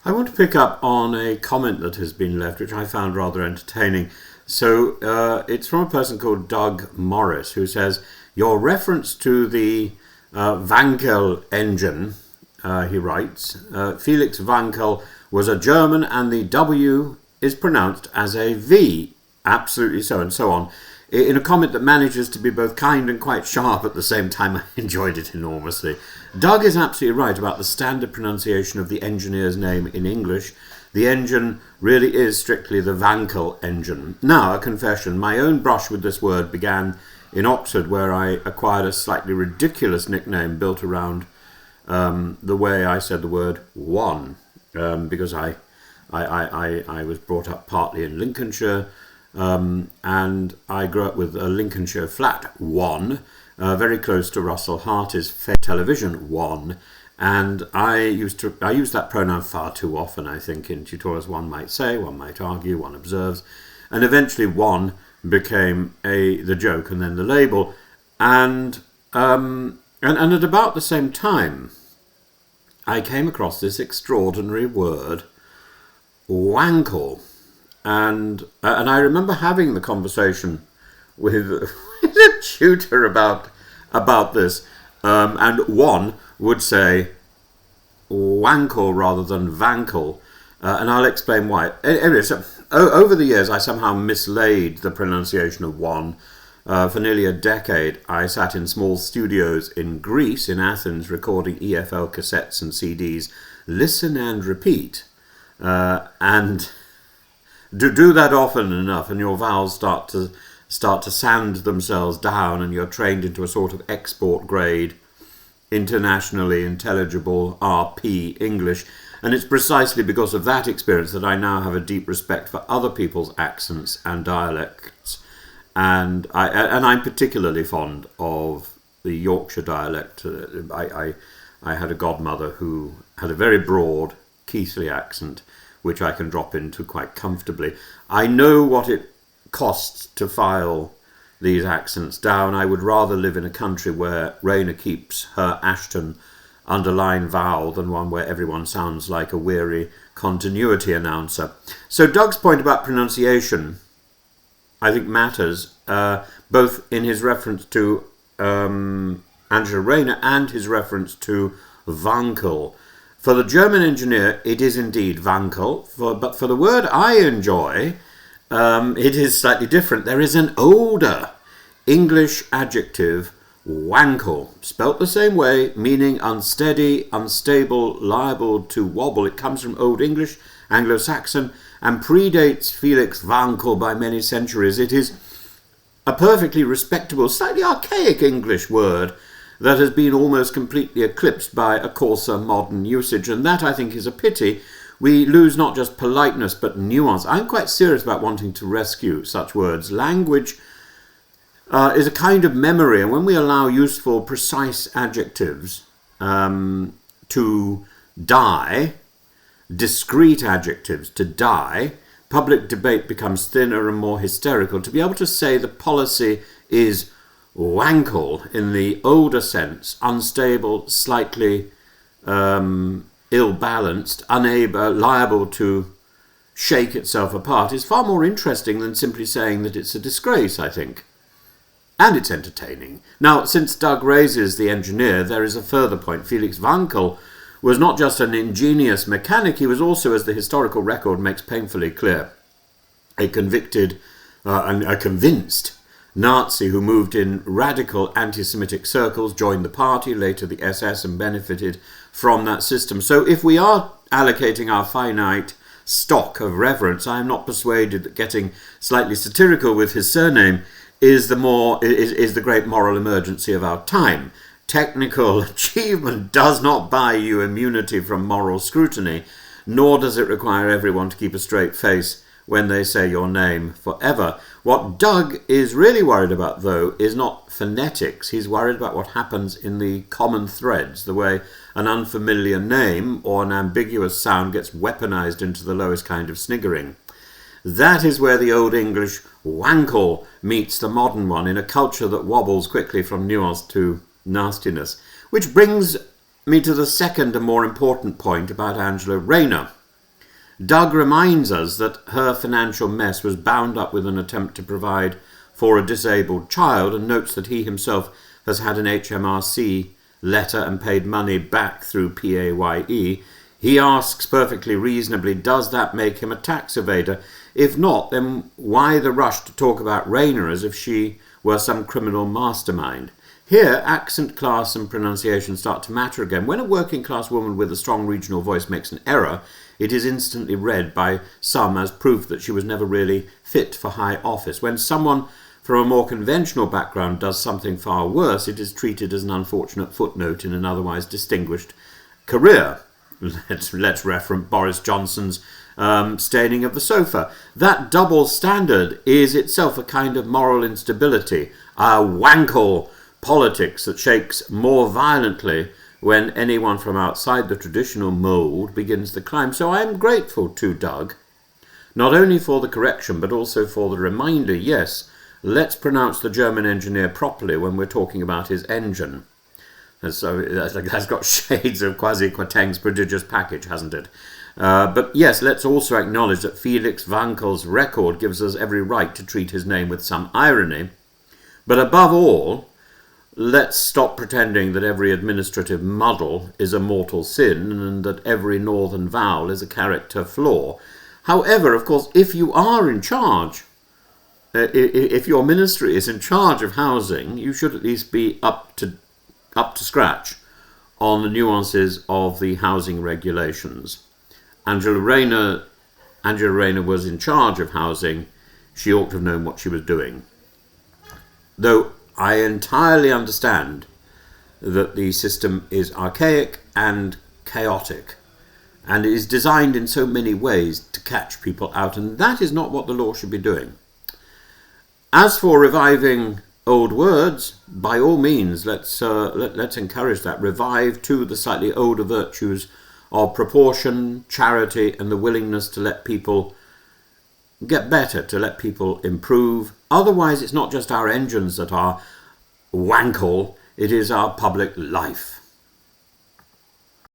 I want to pick up on a comment that has been left, which I found rather entertaining. So it's from a person called Doug Morris, who says, your reference to the Wankel engine, he writes, Felix Wankel was a German and the W is pronounced as a V. Absolutely so, and so on. In a comment that manages to be both kind and quite sharp at the same time, I enjoyed it enormously. Doug is absolutely right about the standard pronunciation of the engineer's name in English. The engine really is strictly the Wankel engine. Now, a confession, my own brush with this word began in Oxford, where I acquired a slightly ridiculous nickname built around the way I said the word one, because I was brought up partly in Lincolnshire, and I grew up with a Lincolnshire flat one, very close to Russell Harty's television one, and I use that pronoun far too often, I think, in tutorials. One might say, one might argue, one observes, and eventually one became the joke and then the label, and at about the same time I came across this extraordinary word, Wankel. And I remember having the conversation with a tutor about this, and one would say Wankel rather than Wankel, and I'll explain why. Anyway, so over the years I somehow mislaid the pronunciation of one. For nearly a decade I sat in small studios in Greece, in Athens, recording EFL cassettes and CDs, listen and repeat, and do that often enough and your vowels start to sand themselves down, and you're trained into a sort of export grade, internationally intelligible RP English. And it's precisely because of that experience that I now have a deep respect for other people's accents and dialects. And I'm particularly fond of the Yorkshire dialect. I had a godmother who had a very broad Keithley accent, which I can drop into quite comfortably. I know what it costs to file these accents down. I would rather live in a country where Raina keeps her Ashton underline vowel than one where everyone sounds like a weary continuity announcer. So Doug's point about pronunciation, I think, matters, both in his reference to Angela Rayner and his reference to Wankel. For the German engineer, it is indeed Wankel, but for the word I enjoy, it is slightly different. There is an older English adjective, Wankel, spelt the same way, meaning unsteady, unstable, liable to wobble. It comes from Old English, Anglo-Saxon, and predates Felix Wankel by many centuries. It is a perfectly respectable, slightly archaic English word that has been almost completely eclipsed by a coarser modern usage, and that, I think, is a pity. We lose not just politeness but nuance. I'm quite serious about wanting to rescue such words. Language is a kind of memory, and when we allow useful, precise adjectives to die, discrete adjectives to die, public debate becomes thinner and more hysterical. To be able to say the policy is Wankel in the older sense, unstable, slightly ill-balanced, unable, liable to shake itself apart, is far more interesting than simply saying that it's a disgrace, I think. And it's entertaining. Now, since Doug raises the engineer, there is a further point. Felix Wankel was not just an ingenious mechanic, he was also, as the historical record makes painfully clear, a convicted and a convinced Nazi who moved in radical anti-Semitic circles, joined the party, later the SS, and benefited from that system. So if we are allocating our finite stock of reverence, I am not persuaded that getting slightly satirical with his surname is the great moral emergency of our time. Technical achievement does not buy you immunity from moral scrutiny, nor does it require everyone to keep a straight face when they say your name forever. What Doug is really worried about, though, is not phonetics. He's worried about what happens in the common threads, the way an unfamiliar name or an ambiguous sound gets weaponized into the lowest kind of sniggering. That is where the Old English Wankel meets the modern one, in a culture that wobbles quickly from nuance to nastiness. Which brings me to the second and more important point about Angela Rayner. Doug reminds us that her financial mess was bound up with an attempt to provide for a disabled child, and notes that he himself has had an HMRC letter and paid money back through PAYE. He asks perfectly reasonably, does that make him a tax evader? If not, then why the rush to talk about Rayner as if she were some criminal mastermind? Here, accent, class and pronunciation start to matter again. When a working class woman with a strong regional voice makes an error, it is instantly read by some as proof that she was never really fit for high office. When someone from a more conventional background does something far worse, it is treated as an unfortunate footnote in an otherwise distinguished career. Let's reference Boris Johnson's staining of the sofa. That double standard is itself a kind of moral instability, a Wankel politics that shakes more violently when anyone from outside the traditional mould begins the climb. So I am grateful to Doug, not only for the correction, but also for the reminder, yes, let's pronounce the German engineer properly when we're talking about his engine. And so that's got shades of Kwasi Kwarteng's prodigious package, hasn't it? But yes, let's also acknowledge that Felix Wankel's record gives us every right to treat his name with some irony. But above all, let's stop pretending that every administrative muddle is a mortal sin and that every northern vowel is a character flaw. However, of course, if you are in charge, if your ministry is in charge of housing, you should at least be up to scratch on the nuances of the housing regulations. Angela Rayner was in charge of housing. She ought to have known what she was doing. Though I entirely understand that the system is archaic and chaotic, and it is designed in so many ways to catch people out, and that is not what the law should be doing. As for reviving old words, by all means, let's encourage that. Revive too the slightly older virtues of proportion, charity, and the willingness to let people get better, to let people improve. Otherwise, it's not just our engines that are Wankel, it is our public life.